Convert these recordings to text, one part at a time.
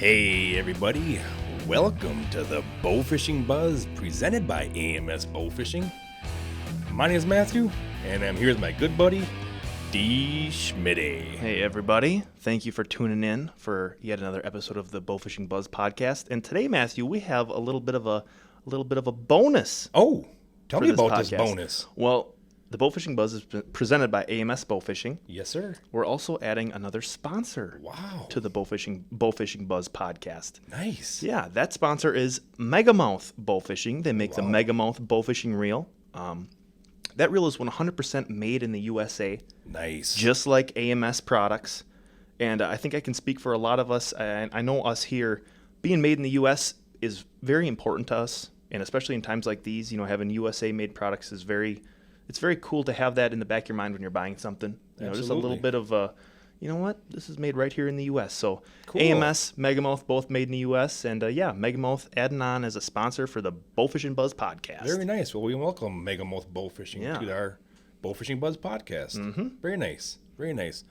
Hey everybody, welcome to the Bowfishing Buzz presented by AMS Bowfishing. My name is Matthew, and I'm here with my good buddy, D. Schmitty. Hey everybody, thank you for tuning in for yet another episode of the Bowfishing Buzz Podcast. And today, Matthew, we have a little bit of a bonus. Oh, tell me about podcast. this bonus. Well, the Bowfishing Buzz is presented by AMS Bowfishing. Yes, sir. We're also adding another sponsor to the Bowfishing Buzz Podcast. Nice. Yeah, that sponsor is Megamouth Bowfishing. They make the Megamouth Bowfishing Reel. That reel is 100% made in the USA. Nice. Just like AMS products. And I think I can speak for a lot of us. And I know us here, being made in the US is very important to us. And especially in times like these, having USA made products is it's very cool to have that in the back of your mind when you're buying something. Just a little bit of this is made right here in the U.S. So cool. AMS, Megamouth, both made in the U.S. And Megamouth adding on as a sponsor for the Bowfishing Buzz Podcast. Very nice. Well, we welcome Megamouth Bowfishing to our Bowfishing Buzz Podcast. Mm-hmm. Very nice. Very nice.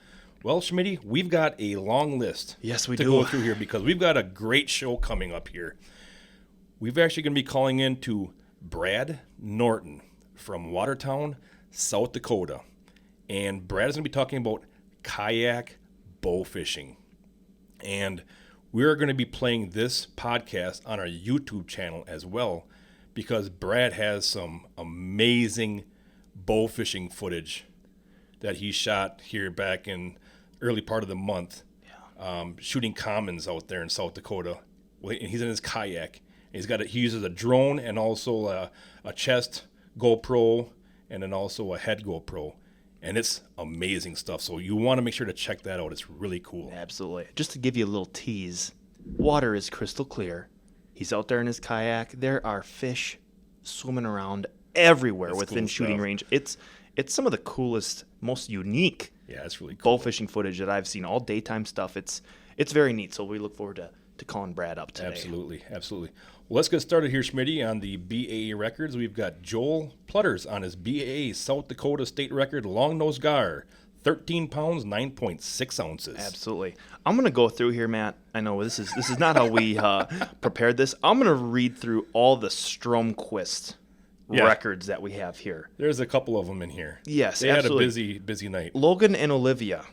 Well, Schmitty, we've got a long list to go through here because we've got a great show coming up here. We're actually going to be calling in to Brad Norton from Watertown, South Dakota. And Brad is going to be talking about kayak bowfishing. And we're going to be playing this podcast on our YouTube channel as well because Brad has some amazing bowfishing footage that he shot here back in early part of the month, shooting commons out there in South Dakota. And he's in his kayak. He uses a drone and also a chest GoPro and then also a head GoPro. And it's amazing stuff. So you want to make sure to check that out. It's really cool. Absolutely. Just to give you a little tease, water is crystal clear. He's out there in his kayak. There are fish swimming around everywhere within shooting range. It's some of the coolest, most unique it's really cool bowfishing footage that I've seen. All daytime stuff. It's very neat. So we look forward to calling Brad up today. Absolutely. Well, let's get started here, Schmitty, on the BAA records. We've got Joel Plutters on his BAA South Dakota state record long-nosed gar, 13 pounds, 9.6 ounces. Absolutely. I'm going to go through here, Matt. I know this is not how we prepared this. I'm going to read through all the Stromquist records that we have here. There's a couple of them in here. Yes, they absolutely. Had a busy night. Logan and Olivia.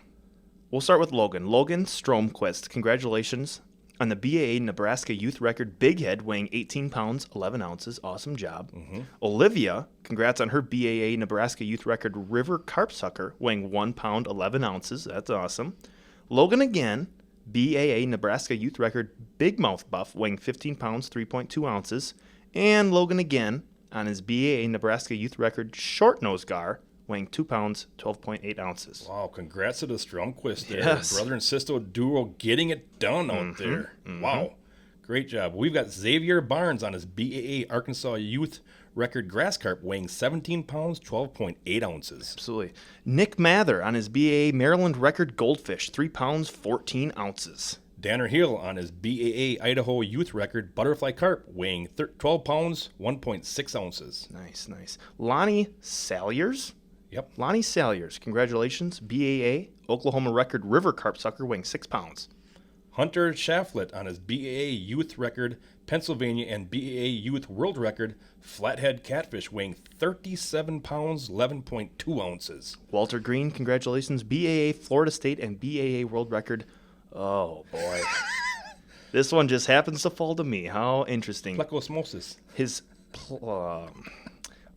We'll start with Logan. Logan Stromquist, congratulations on the BAA Nebraska youth record big head weighing 18 pounds, 11 ounces. Awesome job. Mm-hmm. Olivia, congrats on her BAA Nebraska youth record river carp sucker weighing 1 pound, 11 ounces. That's awesome. Logan again, BAA Nebraska youth record big mouth buff weighing 15 pounds, 3.2 ounces. And Logan again on his BAA Nebraska youth record short nose gar weighing 2 pounds, 12.8 ounces. Wow, congrats to the Stromquist there. Yes. Brother and sister duo getting it done out there. Mm-hmm. Wow, great job. We've got Xavier Barnes on his BAA Arkansas youth record grass carp weighing 17 pounds, 12.8 ounces. Absolutely. Nick Mather on his BAA Maryland record goldfish, 3 pounds, 14 ounces. Danner Hill on his BAA Idaho youth record butterfly carp weighing 12 pounds, 1.6 ounces. Nice. Lonnie Salyers. Yep. Lonnie Salyers, congratulations. BAA Oklahoma record river carp sucker weighing 6 pounds. Hunter Shaflet on his BAA youth record Pennsylvania and BAA youth world record flathead catfish weighing 37 pounds, 11.2 ounces. Walter Green, congratulations. BAA Florida State and BAA world record. Oh, boy. This one just happens to fall to me. How interesting. Plecosmosis. His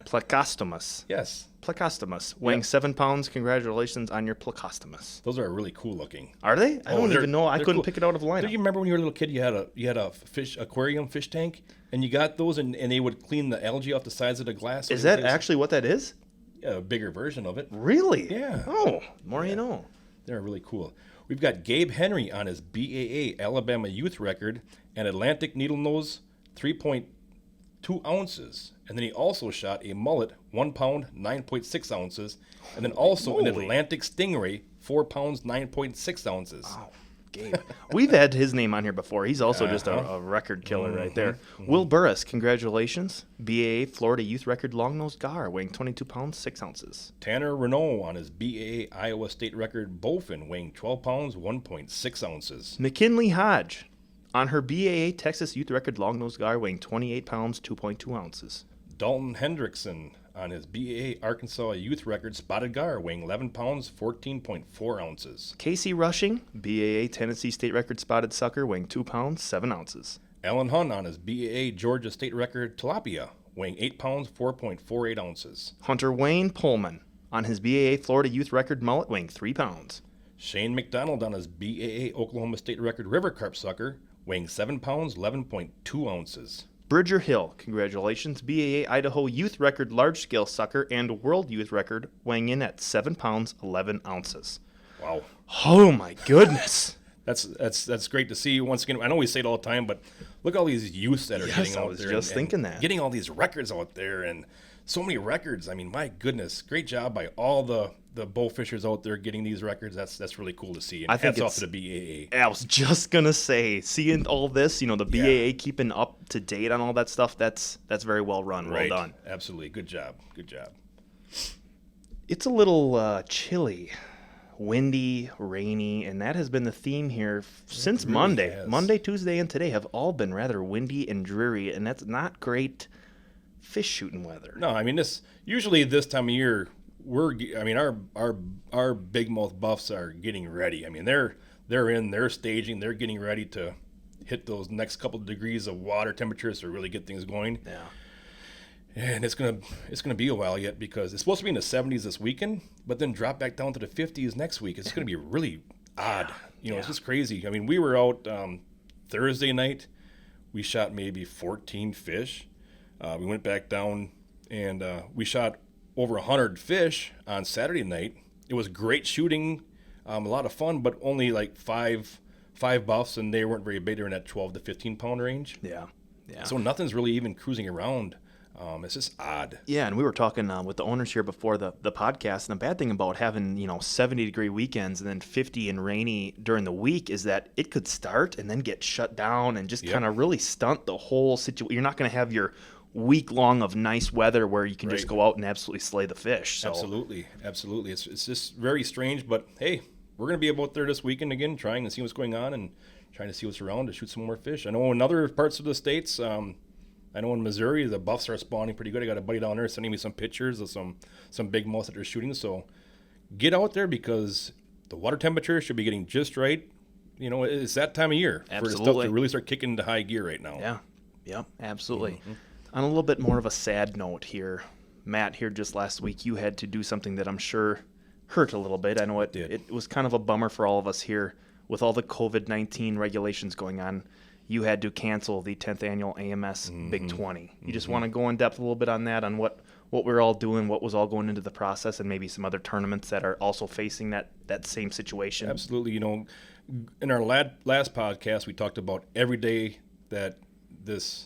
Plecostomus. Yes. Plecostomus, weighing 7 pounds. Congratulations on your Plecostomus. Those are really cool looking. Are they? I don't even know. I couldn't cool. Pick it out of a lineup. Do you remember when you were a little kid, you had a fish aquarium fish tank, and you got those, and they would clean the algae off the sides of the glass? Is that actually what that is? Yeah, a bigger version of it. Really? Yeah. Oh, more you know. They're really cool. We've got Gabe Henry on his BAA Alabama youth record and Atlantic needlenose 3.2 ounces. And then he also shot a mullet, 1 pound, 9.6 ounces. And then also an Atlantic stingray, 4 pounds, 9.6 ounces. Wow, Gabe. We've had his name on here before. He's also just a record killer right there. Mm-hmm. Will Burris, congratulations. BAA Florida youth record long-nosed gar, weighing 22 pounds, 6 ounces. Tanner Renault on his BAA Iowa state record bowfin, weighing 12 pounds, 1.6 ounces. McKinley Hodge on her BAA Texas youth record longnose gar, weighing 28 pounds, 2.2 ounces. Dalton Hendrickson on his BAA Arkansas youth record spotted gar, weighing 11 pounds, 14.4 ounces. Casey Rushing, BAA Tennessee state record spotted sucker, weighing 2 pounds, 7 ounces. Alan Hunt on his BAA Georgia state record tilapia, weighing 8 pounds, 4.48 ounces. Hunter Wayne Pullman on his BAA Florida youth record mullet, weighing 3 pounds. Shane McDonald on his BAA Oklahoma state record river carp sucker, weighing 7 pounds, 11.2 ounces. Bridger Hill, congratulations, BAA Idaho youth record large-scale sucker and world youth record, weighing in at 7 pounds, 11 ounces. Wow. Oh, my goodness. That's great to see. Once again, I know we say it all the time, but look at all these youths that are getting out there. I was just thinking that. Getting all these records out there, and so many records. I mean, my goodness, great job by all the bow fishers out there getting these records. That's really cool to see. And hats off to the BAA. I was just gonna say, seeing all this, the BAA keeping up to date on all that stuff. That's very well run. Right. Well done. Absolutely, good job. Good job. It's a little chilly, windy, rainy, and that has been the theme here since really Monday. Has. Monday, Tuesday, and today have all been rather windy and dreary, and that's not great fish shooting weather. No, I mean usually this time of year our big mouth buffs are getting ready. I mean they're staging, they're getting ready to hit those next couple of degrees of water temperatures to really get things going. Yeah. And it's gonna be a while yet because it's supposed to be in the 70s this weekend, but then drop back down to the 50s next week. It's gonna be really odd. It's just crazy. I mean, we were out Thursday night. We shot maybe 14 fish. We went back down and we shot over 100 fish on Saturday night. It was great shooting, a lot of fun, but only like five buffs, and they weren't very big. They were in that 12 to 15 pound range. Yeah. So nothing's really even cruising around. It's just odd. Yeah, and we were talking with the owners here before the podcast, and the bad thing about having 70-degree weekends and then 50 and rainy during the week is that it could start and then get shut down and just kind of really stunt the whole situation. You're not going to have your week long of nice weather where you can just go out and absolutely slay the fish. So. Absolutely. It's just very strange, but hey, we're going to be out there this weekend again, trying to see what's going on and trying to see what's around to shoot some more fish. I know in other parts of the states, I know in Missouri the buffs are spawning pretty good. I got a buddy down there sending me some pictures of some big mouths that they're shooting. So get out there because the water temperature should be getting just right. It's that time of year for the stuff to really start kicking into high gear right now. Yeah, absolutely. Mm-hmm. On a little bit more of a sad note here, Matt, here just last week, you had to do something that I'm sure hurt a little bit. I know it did. It was kind of a bummer for all of us here with all the COVID-19 regulations going on. You had to cancel the 10th annual AMS Big 20. You just want to go in depth a little bit on that, on what we're all doing, what was all going into the process, and maybe some other tournaments that are also facing that same situation. Absolutely. In our last podcast, we talked about every day that this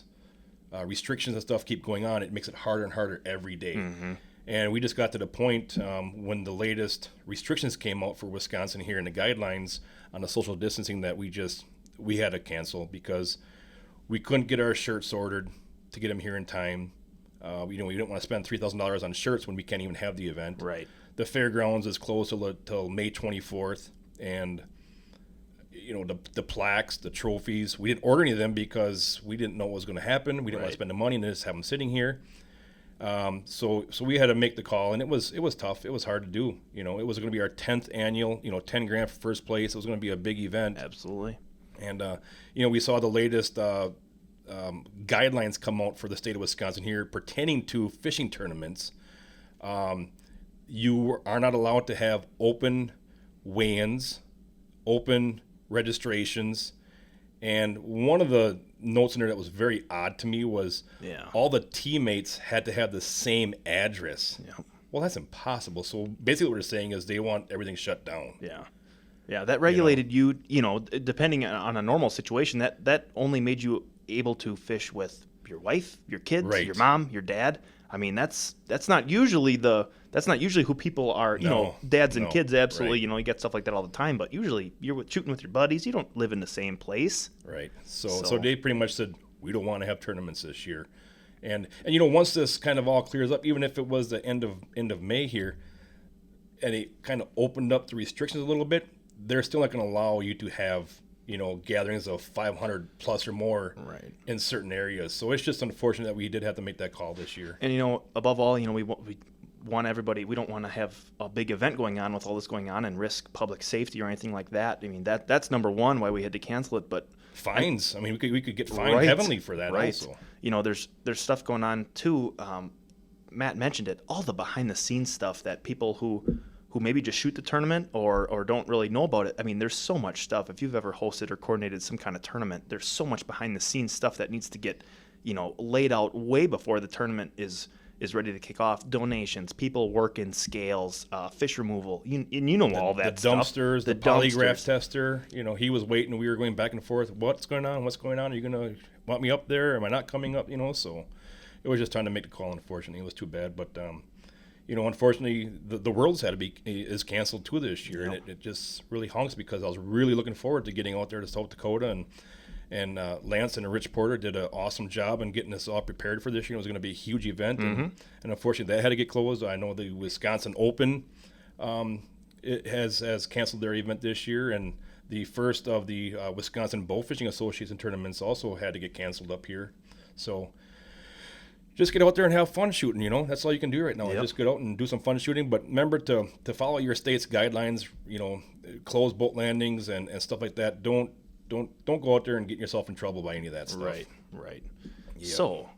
restrictions and stuff keep going on, it makes it harder and harder every day. Mm-hmm. And we just got to the point when the latest restrictions came out for Wisconsin here in the guidelines on the social distancing that we had to cancel because we couldn't get our shirts ordered to get them here in time. We didn't want to spend $3,000 on shirts when we can't even have the event. Right. The fairgrounds is closed till May 24th, and the plaques, the trophies, we didn't order any of them because we didn't know what was going to happen. We didn't want to spend the money and just have them sitting here. So we had to make the call, and it was tough. It was hard to do. It was going to be our 10th annual, 10 grand for first place. It was going to be a big event. Absolutely. And, we saw the latest guidelines come out for the state of Wisconsin here pertaining to fishing tournaments. You are not allowed to have open weigh-ins, open registrations. And one of the notes in there that was very odd to me was all the teammates had to have the same address. Yeah. Well, that's impossible. So basically what they're saying is they want everything shut down. Yeah, that regulated you depending on a normal situation, that only made you able to fish with your wife, your kids, your mom, your dad. I mean, that's not usually who people are, dads and kids, absolutely, you get stuff like that all the time, but usually you're shooting with your buddies, you don't live in the same place. Right. So they pretty much said, we don't want to have tournaments this year. And once this kind of all clears up, even if it was the end of May here, and it kind of opened up the restrictions a little bit, they're still not going to allow you to have gatherings of 500 plus or more in certain areas. So it's just unfortunate that we did have to make that call this year. And, above all, we want everybody, we don't want to have a big event going on with all this going on and risk public safety or anything like that. I mean, that's number one why we had to cancel it. But fines, we could get fined heavily for that also. There's stuff going on too. Matt mentioned it, all the behind the scenes stuff that people who maybe just shoot the tournament or don't really know about it. I mean, there's so much stuff. If you've ever hosted or coordinated some kind of tournament, there's so much behind the scenes stuff that needs to get, laid out way before the tournament is ready to kick off. Donations, people working scales, fish removal, all that the dumpsters, the polygraph tester. He was waiting. We were going back and forth. What's going on? Are you going to want me up there? Am I not coming up? So it was just time to make the call. Unfortunately, it was too bad. But unfortunately, the Worlds is canceled too this year, and it just really honks because I was really looking forward to getting out there to South Dakota, and Lance and Rich Porter did an awesome job in getting us all prepared for this year. It was going to be a huge event, and unfortunately that had to get closed. I know the Wisconsin Open it has canceled their event this year, and the first of the Wisconsin Bowfishing Association tournaments also had to get canceled up here. So just get out there and have fun shooting, That's all you can do right now. Yep. Just get out and do some fun shooting. But remember to follow your state's guidelines, close boat landings and stuff like that. Don't go out there and get yourself in trouble by any of that stuff. Right. Yep. So,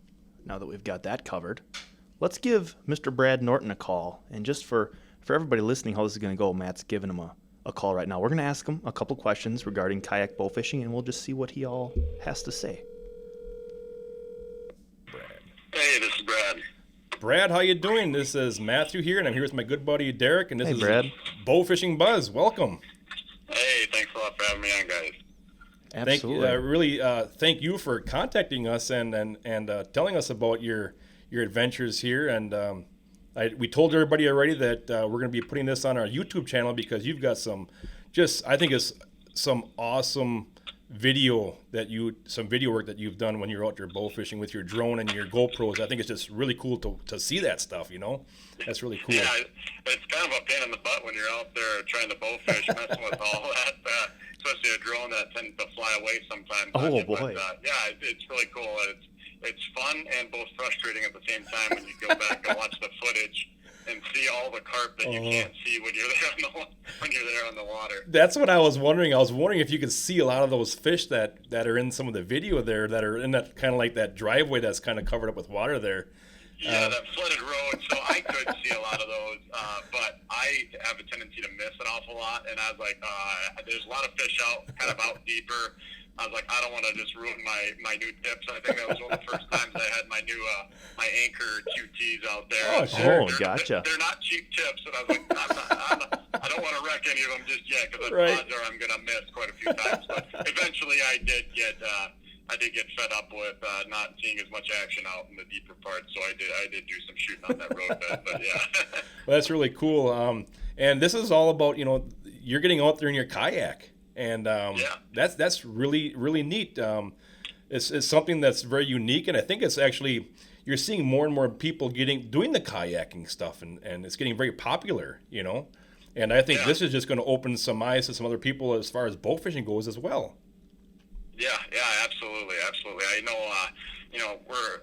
now that we've got that covered, let's give Mr. Brad Norton a call. And just for everybody listening how this is going to go, Matt's giving him a call right now. We're going to ask him a couple questions regarding kayak bowfishing, and we'll just see what he all has to say. Hey, this is Brad. Brad, how you doing? This is Matthew here, and I'm here with my good buddy Derek, and this is Brad. Bowfishing Buzz. Welcome. Hey, thanks a lot for having me on, guys. Absolutely. Thank you for contacting us and telling us about your adventures here. And we told everybody already that we're going to be putting this on our YouTube channel because you've got some awesome video work that you've done when you're out there bow fishing with your drone and your GoPros. I think it's just really cool to see that stuff, That's really cool. Yeah, it's kind of a pain in the butt when you're out there trying to bow fish, messing with all that, especially a drone that tends to fly away sometimes. Oh, boy. But, it's really cool. It's fun and both frustrating at the same time when you go back and watch the footage and see all the carp that you can't see when you're there on the water. That's what I was wondering. I was wondering if you could see a lot of those fish that are in some of the video there that are in that kind of like that driveway that's kind of covered up with water there. Yeah, that flooded road, so I could see a lot of those, but I have a tendency to miss an awful lot, and I was like, there's a lot of fish kind of out deeper. I was like, I don't want to just ruin my new tips. I think that was one of the first times I had my new my Anchor QTs out there. Oh, sure. Gotcha. They're not cheap tips, and I was like, I don't want to wreck any of them just yet because the odds are I'm going to miss quite a few times. But eventually, I did get fed up with not seeing as much action out in the deeper parts, so I did do some shooting on that road bed. But yeah, well, that's really cool. And this is all about you're getting out there in your kayak. And that's really, really neat. It's something that's very unique, and I think it's actually you're seeing more and more people doing the kayaking stuff, and it's getting very popular, And I think this is just going to open some eyes to some other people as far as bow fishing goes as well. Yeah, absolutely. I know, we're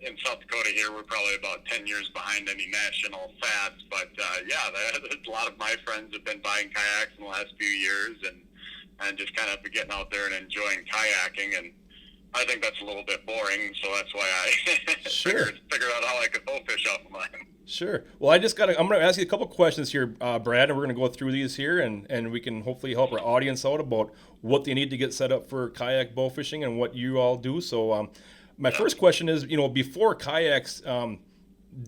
in South Dakota here. We're probably about 10 years behind any national fads, but a lot of my friends have been buying kayaks in the last few years, and just kind of getting out there and enjoying kayaking, and I think that's a little bit boring, so that's why I figured out how I could bow fish off of mine. Sure. Well, I'm going to ask you a couple questions here, Brad, and we're going to go through these here, and we can hopefully help our audience out about what they need to get set up for kayak bow fishing and what you all do. So my first question is, before kayaks,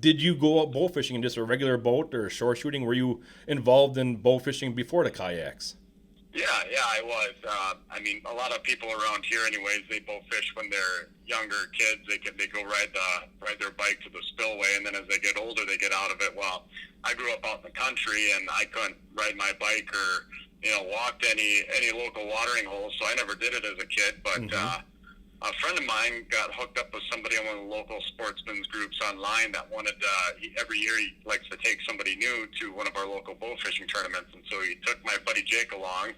did you go out bow fishing in just a regular boat or shore shooting? Were you involved in bow fishing before the kayaks? Yeah, I was. A lot of people around here, anyways, they bow fish when they're younger kids. They go ride their bike to the spillway, and then as they get older, they get out of it. Well, I grew up out in the country, and I couldn't ride my bike or walk to any local watering holes, so I never did it as a kid. But a friend of mine got hooked up with somebody on one of the local sportsmen's groups online that wanted every year he likes to take somebody new to one of our local bow fishing tournaments, and so he took my buddy Jake along.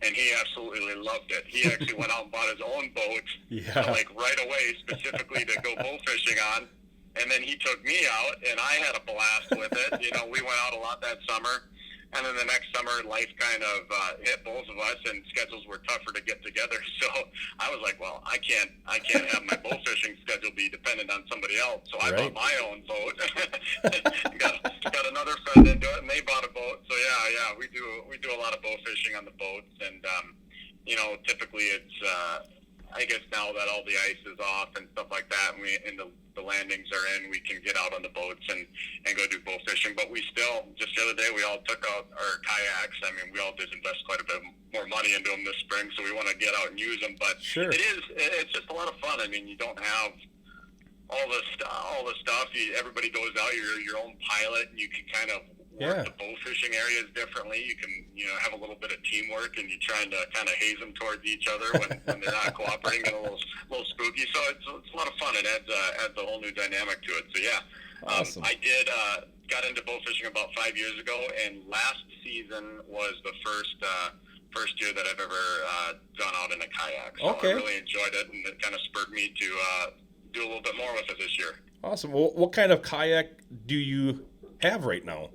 and he absolutely loved it. He actually went out and bought his own boat, like right away, specifically to go bow fishing on. And then he took me out, and I had a blast with it. You know, we went out a lot that summer. And then the next summer, life kind of hit both of us, and schedules were tougher to get together. So I was like, well, I can't have my bow fishing schedule be dependent on somebody else. So I bought my own boat. got another friend into it, and they bought a boat. So yeah, we do a lot of bow fishing on the boats, and you know, typically it's I guess now that all the ice is off and stuff like that, and the landings are in, we can get out on the boats and go do bow fishing. But we still, just the other day, we all took out our kayaks. I mean, we all did invest quite a bit more money into them this spring, so we want to get out and use them. But it's just a lot of fun. I mean, you don't have all the stuff. Everybody goes out. You're your own pilot, and you can kind of work the bow fishing areas differently. You can, you know, have a little bit of teamwork, and you're trying to kind of haze them towards each other when they're not cooperating, and a little spooky. So it's a lot of fun. It adds a whole new dynamic to it. So awesome. I did got into bow fishing about 5 years ago, and last season was the first year that I've ever gone out in a kayak. So I really enjoyed it, and it kind of spurred me to do a little bit more with it this year. Awesome. Well, what kind of kayak do you have right now?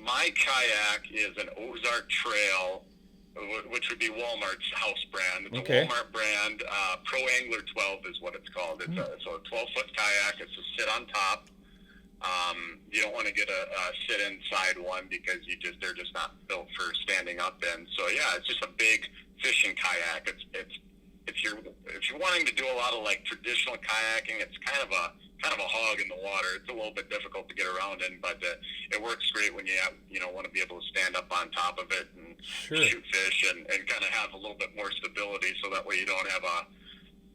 My kayak is an Ozark Trail, which would be Walmart's house brand. It's a Walmart brand. Pro Angler 12 is what it's called. It's a 12-foot kayak. It's a sit on top. You don't want to get a sit inside one because they're just not built for standing up in. So yeah, it's just a big fishing kayak. It's if you're wanting to do a lot of like traditional kayaking, it's kind of a hog in the water. It's a little bit difficult to get around in, but it works great when you want to be able to stand up on top of it and shoot fish and kind of have a little bit more stability, so that way you don't have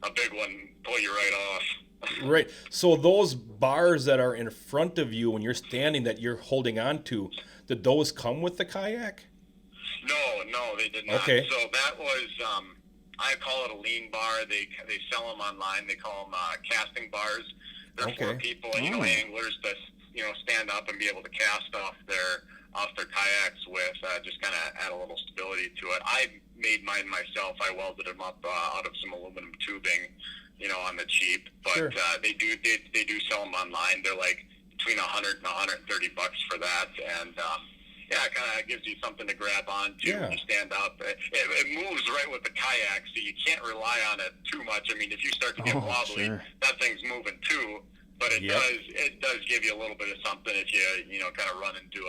a big one pull you right off. Right. So those bars that are in front of you when you're standing that you're holding on to, did those come with the kayak? No, they did not. Okay. So that was I call it a lean bar. They sell them online. They call them casting bars. They're for people, anglers to, stand up and be able to cast off their kayaks with, just kind of add a little stability to it. I made mine myself. I welded them up out of some aluminum tubing, on the cheap. But they do sell them online. They're like between $100 and $130 for that, and it kind of gives you something to grab on to when you stand up. It moves right with the kayak, so you can't rely on it too much. I mean, if you start to get wobbly, that thing's moving too. But it does give you a little bit of something if you kind of run into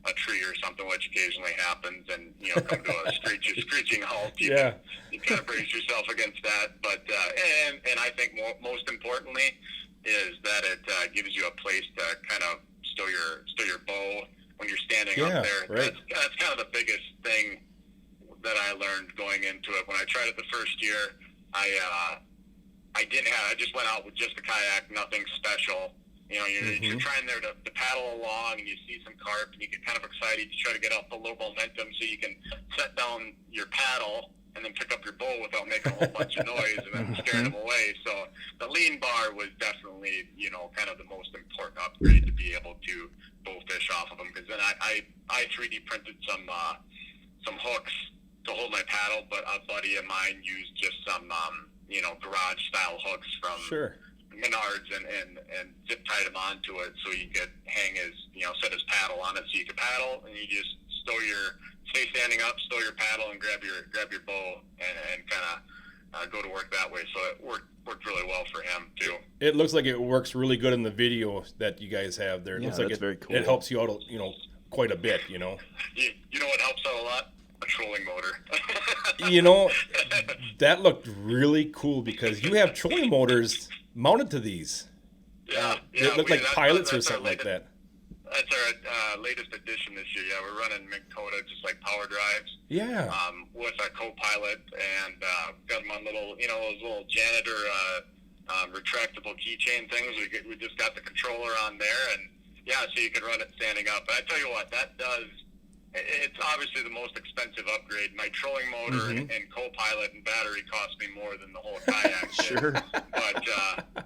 a tree or something, which occasionally happens, and come to a screeching halt. You kind of brace yourself against that. But and I think most importantly is that it gives you a place to kind of stow your bow when you're standing up there. Right. That's kind of the biggest thing that I learned going into it. When I tried it the first year, I just went out with just the kayak, nothing special. You're trying there to paddle along, and you see some carp, and you get kind of excited. You try to get up a little momentum so you can set down your paddle and then pick up your bow without making a whole bunch of noise and then scaring them away. So the lean bar was definitely, kind of the most important upgrade to be able to bow fish off of them. Because then I 3D printed some hooks to hold my paddle, but a buddy of mine used just some, garage style hooks from Menards and zip tied them onto it so you could hang set his paddle on it so you could paddle, and you just stay standing up, stow your paddle, and grab your bow and kind of go to work that way. So it worked really well for him too. It looks like it works really good in the video that you guys have there. It looks like it's very cool. It helps you out, quite a bit. You know what helps out a lot? A trolling motor. That looked really cool because you have trolling motors mounted to these. It looked like pilots or something like that. That's our latest addition this year. We're running Minn Kota, just like power drives. With a co-pilot, and got them on little, those little janitor retractable keychain things. We just got the controller on there, and so you can run it standing up. But I tell you what, it's obviously the most expensive upgrade. My trolling motor and co-pilot and battery cost me more than the whole kayak did. But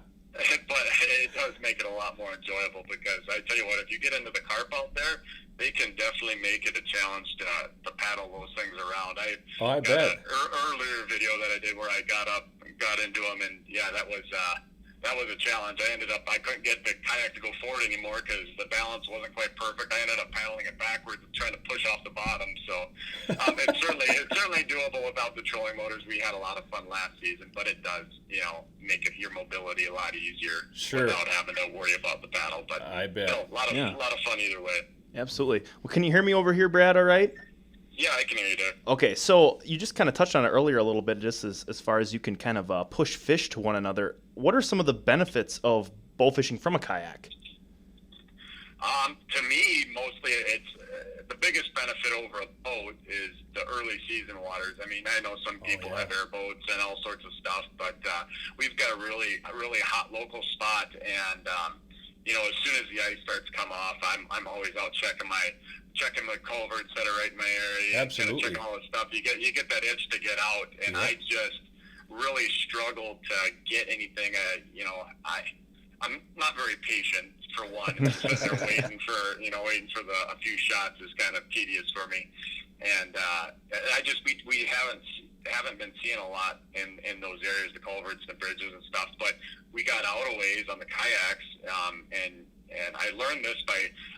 but it does make it a lot more enjoyable because I tell you what, if you get into the carp out there, they can definitely make it a challenge to paddle those things around. I bet. An earlier video that I did where I got into them, and yeah, that was a challenge. I couldn't get the kayak to go forward anymore because the balance wasn't quite perfect. I ended up paddling it backwards and trying to push off the bottom. So it's certainly doable without the trolling motors. We had a lot of fun last season, but it does, make your mobility a lot easier without having to worry about the paddle. But I bet. A lot of fun either way. Absolutely. Well, can you hear me over here, Brad? All right. Yeah, I can hear you, Dick. Okay, so you just kind of touched on it earlier a little bit, just as far as you can kind of push fish to one another. What are some of the benefits of bow fishing from a kayak? To me, mostly it's the biggest benefit over a boat is the early season waters. I mean, I know some people have airboats and all sorts of stuff, but we've got a really hot local spot, and as soon as the ice starts to come off, I'm always out checking the culverts that are right in my area. Absolutely. Checking all the stuff. You get that itch to get out, and I just really struggle to get anything. I'm not very patient, for one. Sitting there waiting for a few shots is kind of tedious for me, and we haven't been seeing a lot in those areas, the culverts, the bridges and stuff. But we got out a ways on the kayaks, and I learned this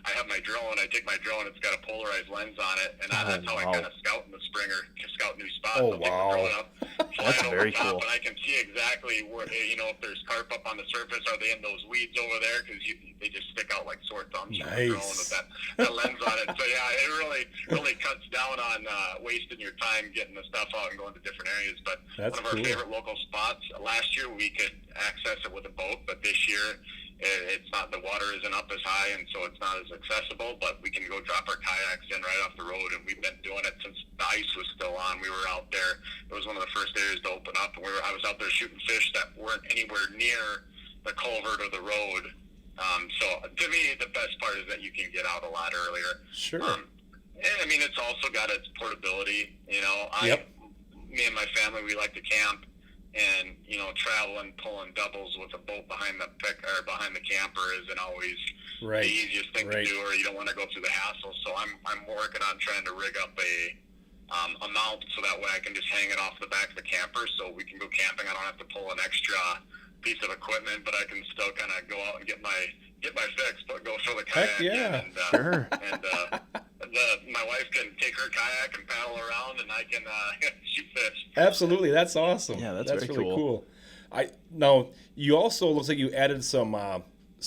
I have my drone. I take my drone. It's got a polarized lens on it, and that's how I kind of scout in the spring or scout new spots. Oh, I'll take the drone up, fly that's it over very the top, cool. and I can see exactly where, if there's carp up on the surface, are they in those weeds over there? Because they just stick out like sore thumbs from the drone with that lens on it. So yeah, it really cuts down on wasting your time getting the stuff out and going to different areas. But that's one of our favorite local spots. Last year we could access it with a boat, but this year it's not. The water isn't up as high, and so it's not as accessible. But we can go drop our kayaks in right off the road, and we've been doing it since the ice was still on. We were out there. It was one of the first areas to open up, and I was out there shooting fish that weren't anywhere near the culvert or the road. So to me, the best part is that you can get out a lot earlier. Sure. And I mean, it's also got its portability. Me and my family, we like to camp. And traveling, pulling doubles with a boat behind the camper isn't always the easiest thing to do, or you don't want to go through the hassle. So I'm working on trying to rig up a mount so that way I can just hang it off the back of the camper, so we can go camping. I don't have to pull an extra piece of equipment, but I can still kind of go out and get my fix, but go throw the kayak in. Sure. And my wife can take her kayak and paddle around, and I can shoot fish. Absolutely, that's awesome. Yeah, that's very really cool. Now you also, looks like you added some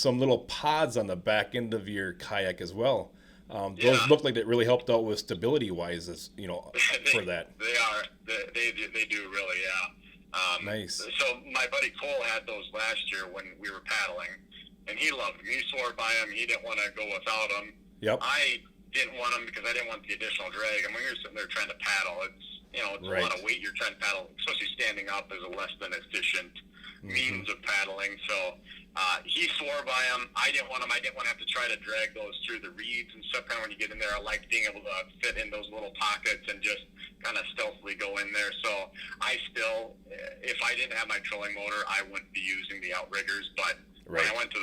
little pods on the back end of your kayak as well. Those look like it really helped out with stability wise, for that. They do really, yeah. Nice. So my buddy Cole had those last year when we were paddling, and he loved them. He swore by them. He didn't want to go without them. Yep. I didn't want them because I didn't want the additional drag. And when you're sitting there trying to paddle, it's a lot of weight you're trying to paddle, especially standing up is a less than efficient means of paddling. So he swore by them. I didn't want them. I didn't want to have to try to drag those through the reeds and stuff. Kind of when you get in there, I like being able to fit in those little pockets and just kind of stealthily go in there. So I still, if I didn't have my trolling motor, I wouldn't be using the outriggers. But when I went to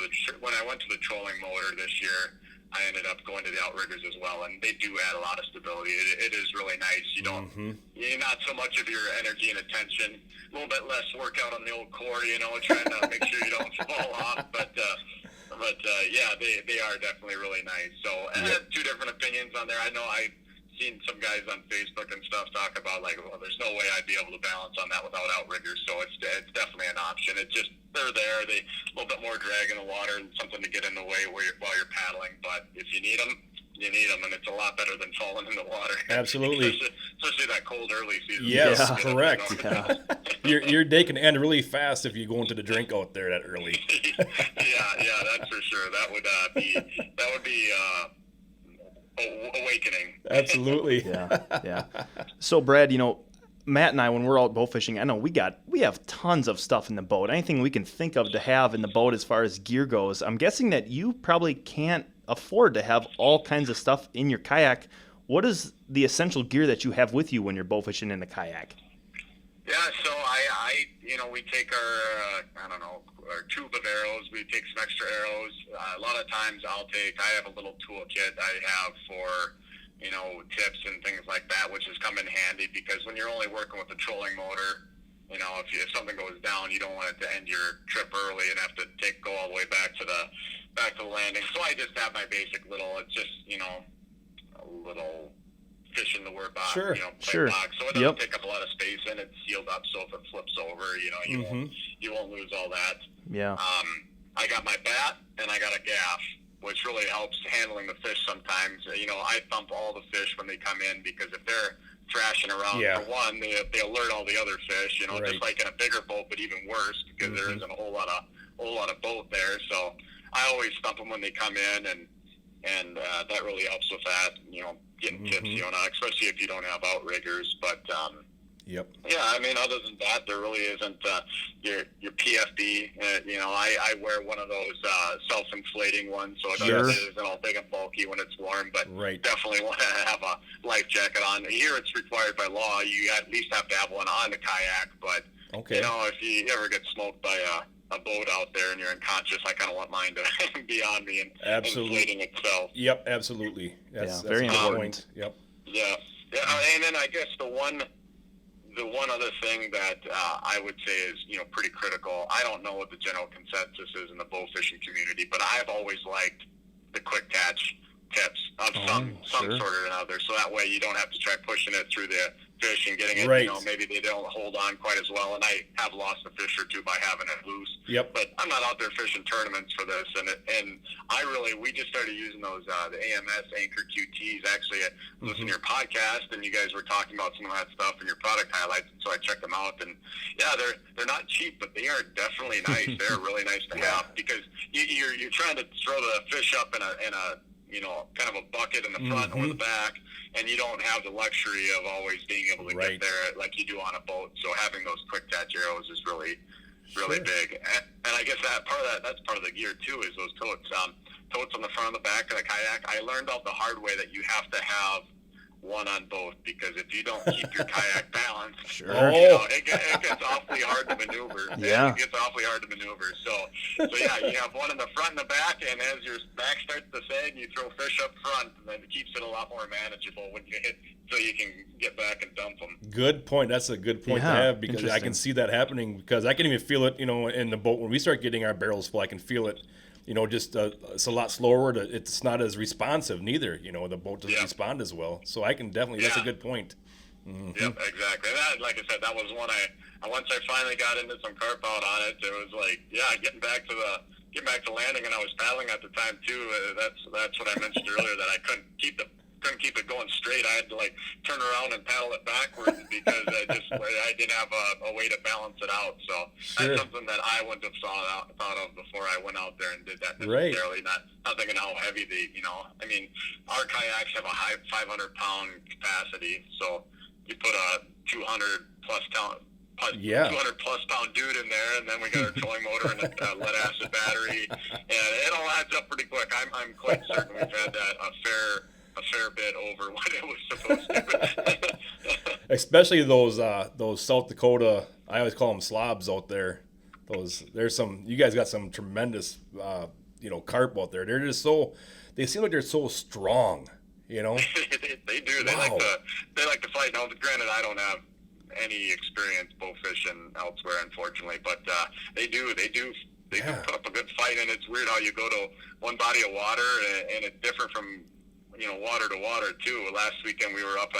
the trolling motor this year, I ended up going to the outriggers as well, and they do add a lot of stability. It is really nice. You don't, you're not so much of your energy and attention, a little bit less workout on the old core, trying to make sure you don't fall off. But yeah, they are definitely really nice. So I have two different opinions on there. I know I've seen some guys on Facebook and stuff talk about there's no way I'd be able to balance on that without outriggers. So it's definitely an option. It's just they're there. They a little bit more drag in the water and something to get in the way while you're paddling. But if you need them, you need them, and it's a lot better than falling in the water. Absolutely. especially that cold early season. Yes, correct. Your day can end really fast if you go into the drink out there that early. yeah, that's for sure. That would be awakening. Absolutely. Yeah. So Brad, Matt and I, when we're out bow fishing, I know we have tons of stuff in the boat. Anything we can think of to have in the boat as far as gear goes. I'm guessing that you probably can't afford to have all kinds of stuff in your kayak. What is the essential gear that you have with you when you're bow fishing in the kayak? Yeah, so we take our tube of arrows. We take some extra arrows. A lot of times I have a little toolkit I have for, tips and things like that, which has come in handy because when you're only working with a trolling motor, if something goes down, you don't want it to end your trip early and have to go all the way back to the landing. So I just have my basic little, it's just, a little fish in the word box, sure. box. So it doesn't take up a lot of space and it's sealed up. So if it flips over, you won't lose all that. Yeah. I got my bat and I got a gaff, which really helps handling the fish sometimes. I thump all the fish when they come in because if they're thrashing around, for one, they alert all the other fish, right. just like in a bigger boat, but even worse because there isn't a whole lot of boat there. So I always thump them when they come in and that really helps with that, getting tips, especially if you don't have outriggers. But, yep. Yeah, other than that, there really isn't your PFD. I wear one of those self-inflating ones, so it isn't all big and bulky when it's warm, but definitely want to have a life jacket on. Here it's required by law. You at least have to have one on the kayak, but, if you ever get smoked by a boat out there and you're unconscious, I kind of want mine to be on me and inflating itself. Yep, absolutely. That's very important. Point. Yep. Yeah. And then I guess the one other thing that I would say is, pretty critical, I don't know what the general consensus is in the bow fishing community, but I've always liked the quick catch tips of some sort or another, so that way you don't have to try pushing it through the fish and getting it, maybe they don't hold on quite as well, and I have lost a fish or two by having it loose. Yep. But I'm not out there fishing tournaments for this, and we just started using those, the AMS Anchor QTs. Actually, I listened to your podcast, and you guys were talking about some of that stuff in your product highlights, so I checked them out, and yeah, they're not cheap, but they are definitely nice. They're really nice to have because you're trying to throw the fish up in a kind of a bucket in the front or the back, and you don't have the luxury of always being able to get there like you do on a boat. So having those quick catch arrows is really big. And I guess that's part of the gear too, is those totes. Totes on the front and the back of the kayak. I learned out the hard way that you have to have one on both, because if you don't keep your kayak balanced, it gets awfully hard to maneuver. Yeah. It gets awfully hard to maneuver. So yeah, you have one in the front and the back, and as your back starts to sag, you throw fish up front, and then it keeps it a lot more manageable when you hit, so you can get back and dump them. Good point. That's a good point to have, because I can see that happening, because I can even feel it, in the boat when we start getting our barrels full. I can feel it. It's a lot slower. It's not as responsive neither. The boat doesn't respond as well. So I can definitely, that's a good point. Yep, exactly. And that, like I said, that was one once I finally got into some carp out on it, it was like, getting back to landing, and I was paddling at the time too. That's what I mentioned earlier, that I couldn't keep it going straight. I had to turn around and paddle it backwards because I didn't have a way to balance it out. So that's something that I wouldn't have thought of before I went out there and did that necessarily. Not thinking how heavy our kayaks have a high 500-pound capacity. So you put a 200-plus pound dude in there, and then we got our trolling motor and a lead acid battery, and it all adds up pretty quick. I'm quite certain we've had that a fair bit over what it was supposed to. Especially those South Dakota, I always call them slobs out there. You guys got some tremendous carp out there. They're just they seem like they're so strong, They do. Wow. They like to fight. Now, granted, I don't have any experience bow fishing elsewhere, unfortunately, but they do put up a good fight. And it's weird how you go to one body of water and it's different from water to water too. Last weekend we were up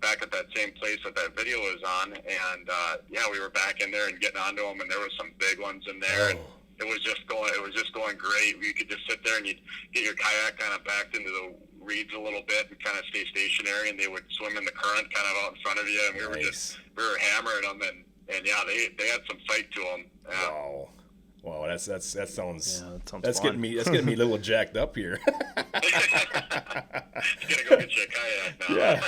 back at that same place that video was on, and we were back in there and getting onto them, and there was some big ones in there, and it was just going great. You could just sit there and you'd get your kayak kind of backed into the reeds a little bit and kind of stay stationary, and they would swim in the current kind of out in front of you, and we were hammering them, and they had some fight to them. Wow, that sounds fun. Getting me a little jacked up here. You gotta go get your kayak now.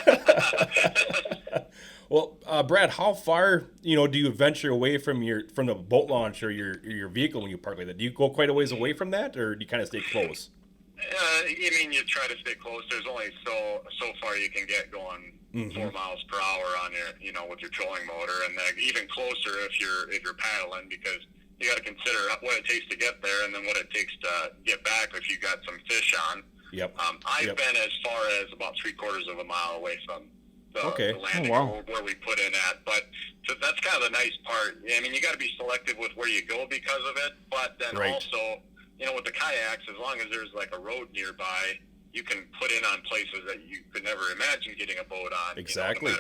Well, Brad, how far do you venture away from the boat launch or your vehicle when you park like that? Do you go quite a ways away from that, or do you kind of stay close? You try to stay close. There's only so far you can get going 4 miles per hour on your, with your trolling motor, and then even closer if you're paddling, because you got to consider what it takes to get there and then what it takes to get back if you got some fish on. Yep. I've been as far as about 3/4 of a mile away from the landing where we put in at, but so that's kind of the nice part. I mean, you got to be selective with where you go because of it, but then also, with the kayaks, as long as there's like a road nearby, you can put in on places that you could never imagine getting a boat on. Exactly.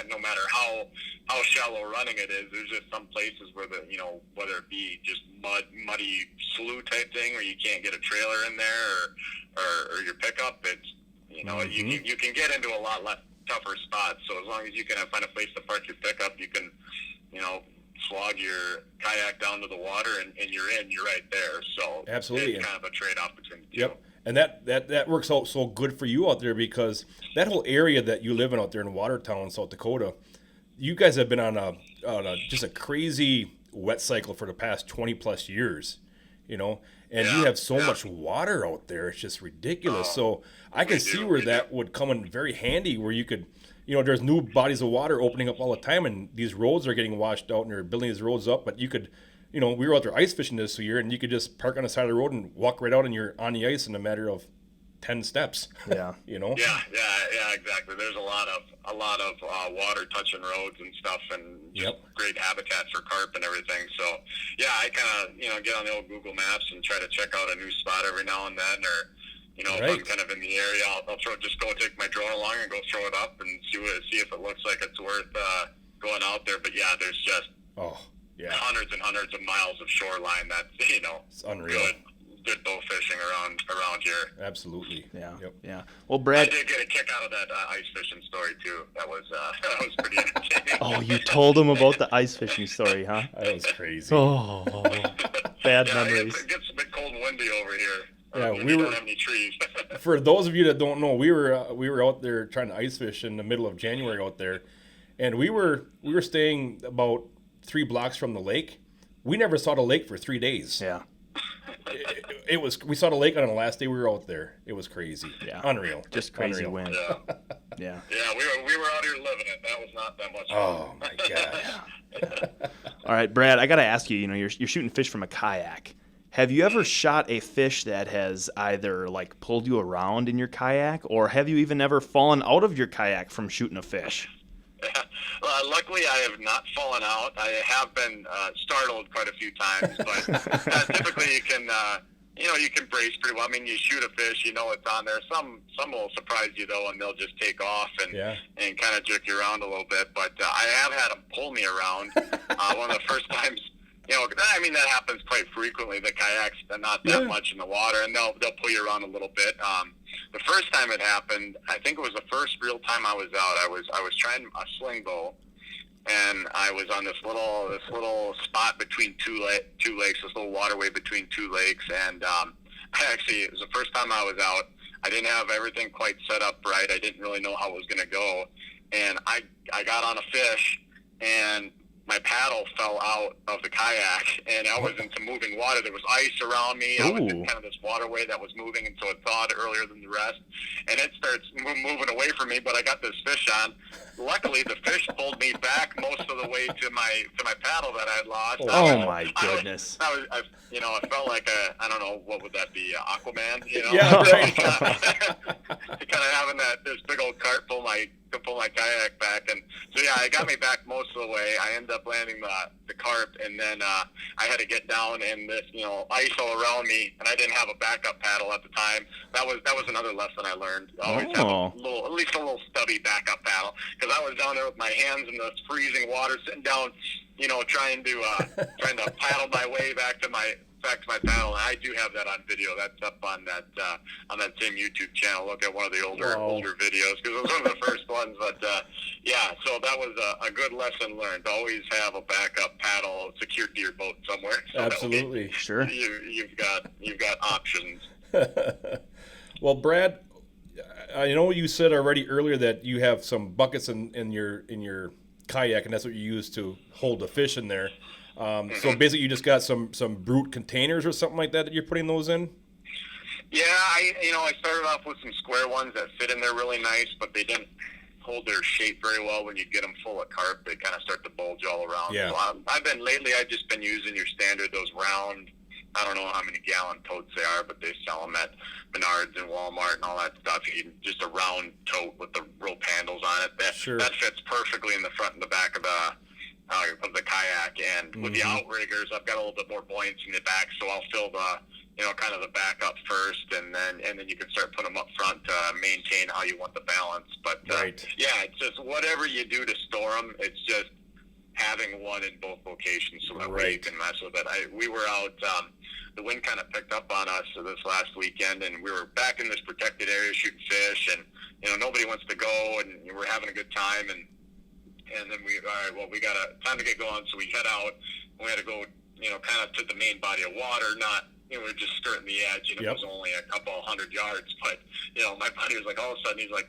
No matter how shallow running it is, there's just some places where whether it be just muddy slough type thing where you can't get a trailer in there or your pickup, it's you can get into a lot less tougher spots. So as long as you can find a place to park your pickup, you can slog your kayak down to the water and you're right there. So absolutely, it's kind of a trade-off between the two. Yep. And that works out so good for you out there, because that whole area that you live in out there in Watertown, South Dakota, you guys have been on just a crazy wet cycle for the past 20 plus years, and you have so much water out there. It's just ridiculous. So I can see where that would come in very handy, where you could, there's new bodies of water opening up all the time, and these roads are getting washed out and they're building these roads up, but you could, we were out there ice fishing this year, and you could just park on the side of the road and walk right out, and you're on the ice in a matter of 10 steps. Yeah. Yeah, exactly. There's a lot of water touching roads and stuff, and just great habitat for carp and everything. So yeah, I kind of get on the old Google Maps and try to check out a new spot every now and then, or if I'm kind of in the area, I'll just go take my drone along and go throw it up and see if it looks like it's worth going out there. But yeah, there's just hundreds and hundreds of miles of shoreline that's it's unreal. Good bow fishing around here. Absolutely. Yeah. Yep. Yeah. Well, Brad, I did get a kick out of that ice fishing story too. That was pretty entertaining. Oh, you told him about the ice fishing story, huh? That was crazy. Oh, bad memories. It gets a bit cold and windy over here. Yeah, we don't have any trees. For those of you that don't know, we were out there trying to ice fish in the middle of January out there, and we were staying about 3 blocks from the lake. We never saw the lake for 3 days. Yeah. We saw the lake on the last day we were out there. It was crazy. Yeah. Unreal. Just crazy wind. Yeah. Yeah, we were out here living it. That was not that much fun. Oh my gosh. All right, Brad, I got to ask you, you're shooting fish from a kayak. Have you ever shot a fish that has either pulled you around in your kayak, or have you even ever fallen out of your kayak from shooting a fish? Luckily, I have not fallen out. I have been startled quite a few times, but typically you can brace pretty well. I mean, you shoot a fish, it's on there. Some will surprise you though, and they'll just take off and kind of jerk you around a little bit. But I have had them pull me around. One of the first times. I mean, that happens quite frequently. The kayaks are not that much in the water, and they'll pull you around a little bit. The first time it happened, I think it was the first real time I was out. I was trying a sling bow, and I was on this little spot between two lakes, this little waterway between 2 lakes, and it was the first time I was out. I didn't have everything quite set up right. I didn't really know how it was going to go, and I got on a fish, and my paddle fell out of the kayak, and I was in some moving water. There was ice around me. I was in kind of this waterway that was moving, and so it thawed earlier than the rest. And it starts moving away from me, but I got this fish on. Luckily, the fish pulled me back most of the way to my paddle that I had lost. Oh my goodness! I felt like I don't know, what would that be, Aquaman? Yeah, right. Kind of having this big old cart pull my kayak back, and so it got me back most of the way. I ended up landing the carp, and then I had to get down in this ice all around me, and I didn't have a backup paddle at the time. That was another lesson I learned. Always have at least a little stubby backup paddle, because I was down there with my hands in the freezing water, sitting down, trying to paddle my way back to my paddle, and I do have that on video. That's up on that same YouTube channel. Look at one of the older videos, because it was one of the first ones. But so that was a good lesson learned. Always have a backup paddle secured to your boat somewhere. So absolutely, sure. You've got options. Well, Brad, I know you said already earlier that you have some buckets in your kayak, and that's what you use to hold the fish in there. So basically, you just got some brute containers or something like that you're putting those in? Yeah, I started off with some square ones that fit in there really nice, but they didn't hold their shape very well when you get them full of carp. They kind of start to bulge all around. Yeah. So I've just been using your standard, those round, I don't know how many gallon totes they are, but they sell them at Menards and Walmart and all that stuff. Just a round tote with the rope handles on it. That fits perfectly in the front and the back of the kayak. And with the outriggers, I've got a little bit more buoyancy in the back, so I'll fill kind of the back up first, and then you can start putting them up front to maintain how you want the balance. But it's just whatever you do to store them, it's just having one in both locations so that way you can mess with it. We were out, the wind kind of picked up on us this last weekend, and we were back in this protected area shooting fish, and nobody wants to go, and we're having a good time, and then we got time to get going, so we head out. We had to go, kind of to the main body of water, not. We were just skirting the edge, and it was only a couple 100 yards. But, my buddy was like, all of a sudden, he's like,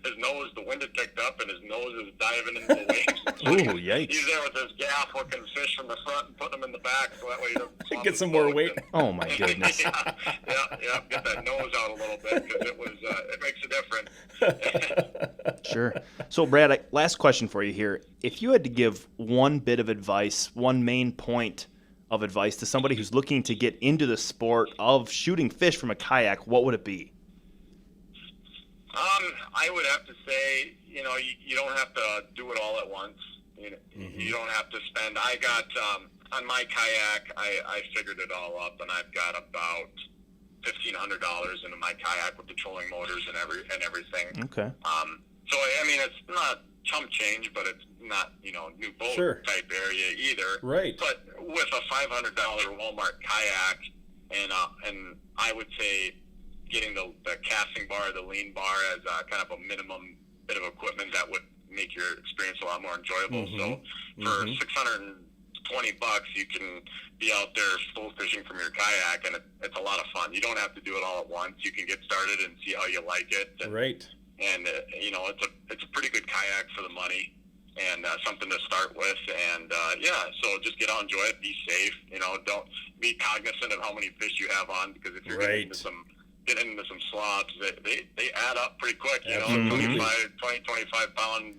his nose, the wind had picked up, and his nose is diving into the waves. So ooh, yikes. He's there with his gaff hooking fish from the front and putting them in the back, so that way he doesn't get some more weight. Oh, my goodness. yeah, get that nose out a little bit, because it makes a difference. Sure. So, Brad, last question for you here. If you had to give one bit of advice, one main point of advice to somebody who's looking to get into the sport of shooting fish from a kayak, what would it be? I would have to say, you don't have to do it all at once. You don't have to spend. I got on my kayak. I figured it all up, and I've got about $1,500 into my kayak with the trolling motors and everything. Okay. So it's not chump change, but it's not new boat type area either. Right. But with a $500 Walmart kayak, and I would say getting the casting bar, the lean bar as kind of a minimum bit of equipment that would make your experience a lot more enjoyable. So for $620, you can be out there full fishing from your kayak, and it's a lot of fun. You don't have to do it all at once. You can get started and see how you like it. And, and it's a pretty good kayak for the money, and something to start with. And so just get out, enjoy it, be safe. Don't be cognizant of how many fish you have on, because if you're getting into some slops, they add up pretty quick. 25 pound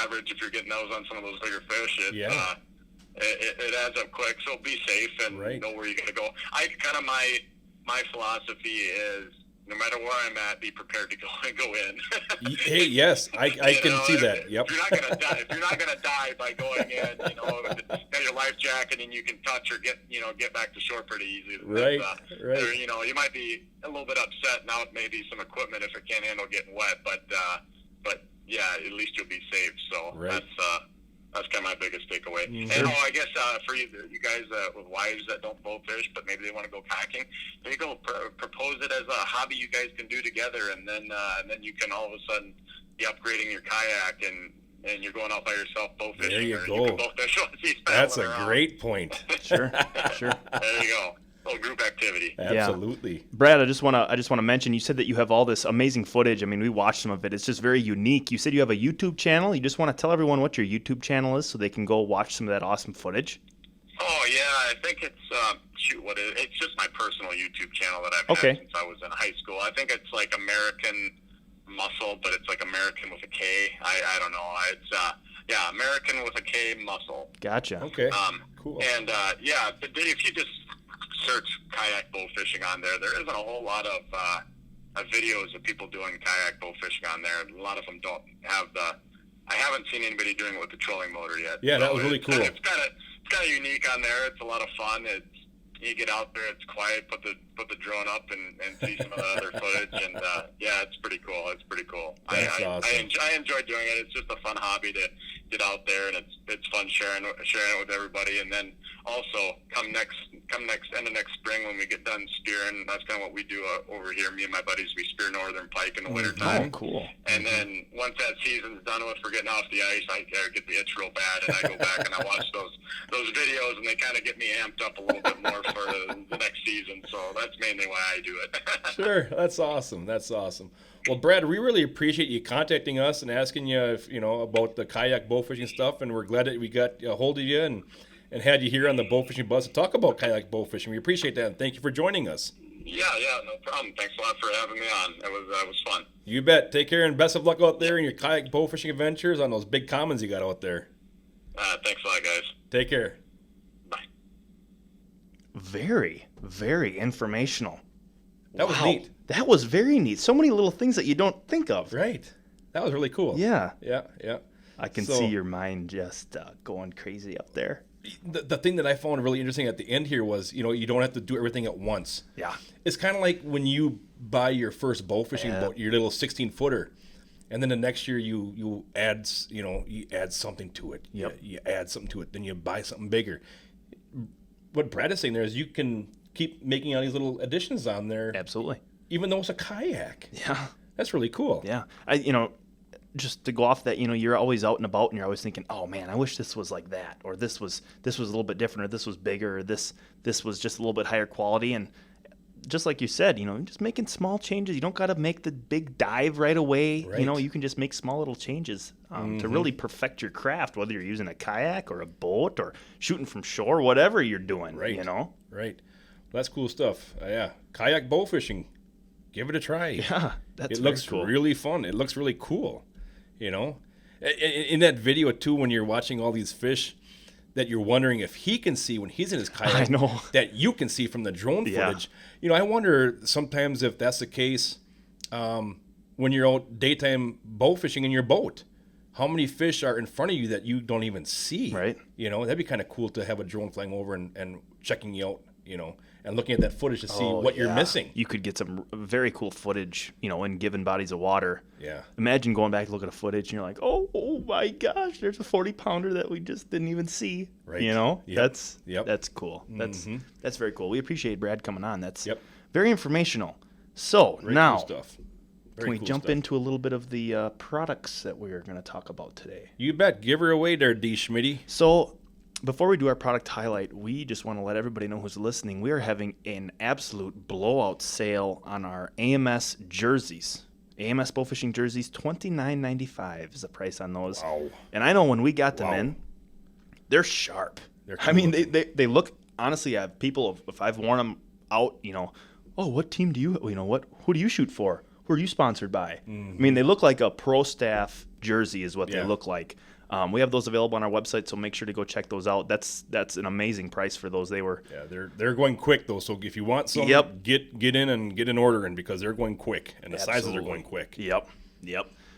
average if you're getting those on some of those bigger fish. It adds up quick. So be safe and know where you're gonna go. My philosophy is, no matter where I'm at, be prepared to go in. Hey, yes, I can see that. Yep. If you're not gonna die by going in, got your life jacket and you can touch or get back to shore pretty easy. Right. You might be a little bit upset now with maybe some equipment if it can't handle getting wet, but yeah, at least you'll be safe. So that's kind of my biggest takeaway. And I guess for you guys with wives that don't bow fish, but maybe they want to go kayaking, there you go. Propose it as a hobby you guys can do together, and then you can all of a sudden be upgrading your kayak, and you're going out by yourself bow fishing. There you go. You can both fish while he's That's a around. great point. Sure. There you go. Little group activity. Absolutely. Yeah. Brad, I just want to mention, you said that you have all this amazing footage. I mean, we watched some of it. It's just very unique. You said you have a YouTube channel. You just want to tell everyone what your YouTube channel is so they can go watch some of that awesome footage? Oh, yeah. I think it's, it's just my personal YouTube channel that I've had since I was in high school. I think it's like American Muscle, but it's like American with a K. I don't know. It's, American with a K Muscle. Gotcha. Okay. Cool. And, if you just search kayak bow fishing on there isn't a whole lot of videos of people doing kayak bow fishing on there. A lot of them don't have I haven't seen anybody doing it with the trolling motor yet. Yeah, so that was really cool. It's kind of unique on there. It's a lot of fun. You get out there, it's quiet, put the drone up and see some of the other footage, and it's pretty cool. It's pretty cool. That's awesome. I enjoy doing it. It's just a fun hobby to get out there, and it's fun sharing it with everybody. And then also come end of next spring when we get done spearing, that's kind of what we do over here. Me and my buddies, we spear northern pike in the wintertime. Oh, cool. And then once that season's done with, we're getting off the ice, I get the itch real bad, and I go back and I watch those videos, and they kind of get me amped up a little bit more for the next season. So that's mainly why I do it. Sure. That's awesome. Well, Brad, we really appreciate you contacting us and asking you, about the kayak bow fishing stuff, and we're glad that we got a hold of you and had you here on the Bowfishing Buzz to talk about kayak bow fishing. We appreciate that, and thank you for joining us. Yeah, no problem. Thanks a lot for having me on. It was fun. You bet. Take care and best of luck out there in your kayak bow fishing adventures on those big commons you got out there. Thanks a lot, guys. Take care. Bye. Very, very informational. That was neat. That was very neat. So many little things that you don't think of. Right. That was really cool. Yeah. Yeah. I can see your mind just going crazy up there. The thing that I found really interesting at the end here was, you don't have to do everything at once. Yeah. It's kind of like when you buy your first bow fishing boat, your little 16-footer, and then the next year you add something to it. Yep. You add something to it, then you buy something bigger. What Brad is saying there is you can keep making all these little additions on there. Absolutely. Even though it's a kayak. Yeah. That's really cool. Yeah. Just to go off that, you're always out and about and you're always thinking, oh man, I wish this was like that, or this was a little bit different, or this was bigger, or this was just a little bit higher quality. And just like you said, just making small changes. You don't got to make the big dive right away. Right. You can just make small little changes to really perfect your craft, whether you're using a kayak or a boat or shooting from shore, whatever you're doing. Right. Right. Well, that's cool stuff. Yeah. Kayak bow fishing. Give it a try. Yeah. It looks cool. Really fun. It looks really cool. In that video too, when you're watching all these fish that you're wondering if he can see when he's in his kayak, I know. that you can see from the drone footage. I wonder sometimes if that's the case when you're out daytime bow fishing in your boat. How many fish are in front of you that you don't even see? Right. That'd be kind of cool to have a drone flying over and checking you out, and looking at that footage to see what you're missing. You could get some very cool footage, in given bodies of water. Yeah. Imagine going back to look at a footage and you're like, oh my gosh, there's a 40-pounder that we just didn't even see. Right. Yep. That's cool. Mm-hmm. That's very cool. We appreciate Brad coming on. That's very informational. So very now, cool stuff. Can we jump into a little bit of the products that we're going to talk about today? You bet. Give her away there, D. Schmitty. So before we do our product highlight, we just want to let everybody know who's listening. We are having an absolute blowout sale on our AMS jerseys. AMS Bowfishing jerseys, $29.95 is the price on those. Wow. And I know when we got them in, they're sharp. They're cool. I mean, they look, honestly, people, if I've worn them out, what team do you, who do you shoot for? Who are you sponsored by? Mm-hmm. I mean, they look like a pro staff jersey is what they look like. We have those available on our website, so make sure to go check those out. That's an amazing price for those. They were they're going quick though. So if you want some, get in and get an order in because they're going quick and the sizes are going quick. Yep.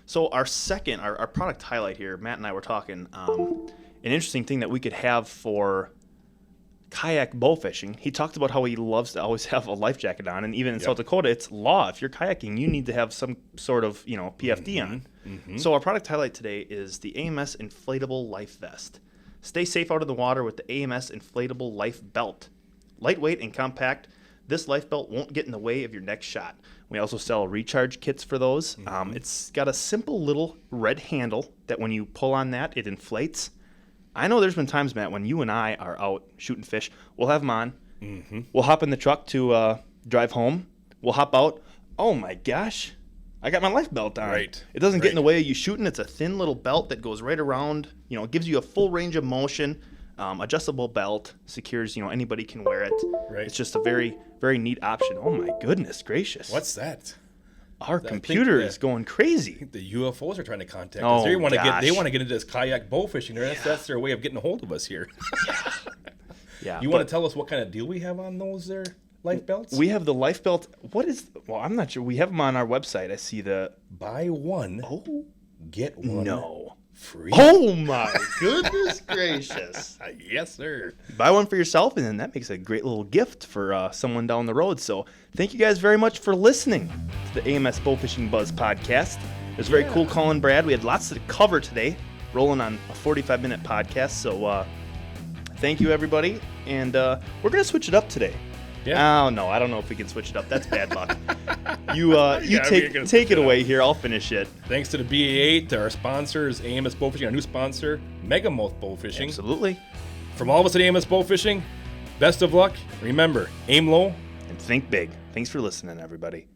So our product highlight here, Matt and I were talking. An interesting thing that we could have for kayak bow fishing. He talked about how he loves to always have a life jacket on, and even in South Dakota, it's law. If you're kayaking, you need to have some sort of PFD on. Mm-hmm. So our product highlight today is the AMS Inflatable Life Vest. Stay safe out of the water with the AMS Inflatable Life Belt. Lightweight and compact, this life belt won't get in the way of your next shot. We also sell recharge kits for those. Mm-hmm. It's got a simple little red handle that when you pull on that, it inflates. I know there's been times, Matt, when you and I are out shooting fish. We'll have them on. Mm-hmm. We'll hop in the truck to drive home. We'll hop out. Oh, my gosh. I got my life belt on. Right. It doesn't get in the way of you shooting. It's a thin little belt that goes right around. It gives you a full range of motion. Adjustable belt. Secures, anybody can wear it. Right. It's just a very, very neat option. Oh, my goodness gracious. What's that? Our computer is going crazy. I think the UFOs are trying to contact us. They want to get into this kayak bow fishing. That's their way of getting a hold of us here. Yeah. You want to tell us what kind of deal we have on those there life belts? We have the life belt. I'm not sure. We have them on our website. I see the buy one, get one free. Oh my goodness gracious. Yes, sir. Buy one for yourself, and then that makes a great little gift for someone down the road. So thank you guys very much for listening to the AMS Bowfishing Buzz Podcast. It was very cool calling Brad. We had lots to cover today, rolling on a 45-minute podcast. So thank you, everybody. And we're going to switch it up today. Yeah. Oh, no, I don't know if we can switch it up. That's bad luck. You take it away here. I'll finish it. Thanks to the BA8, to our sponsors, AMS Bowfishing, our new sponsor, Megamouth Bowfishing. Absolutely. From all of us at AMS Bowfishing, best of luck. Remember, aim low and think big. Thanks for listening, everybody.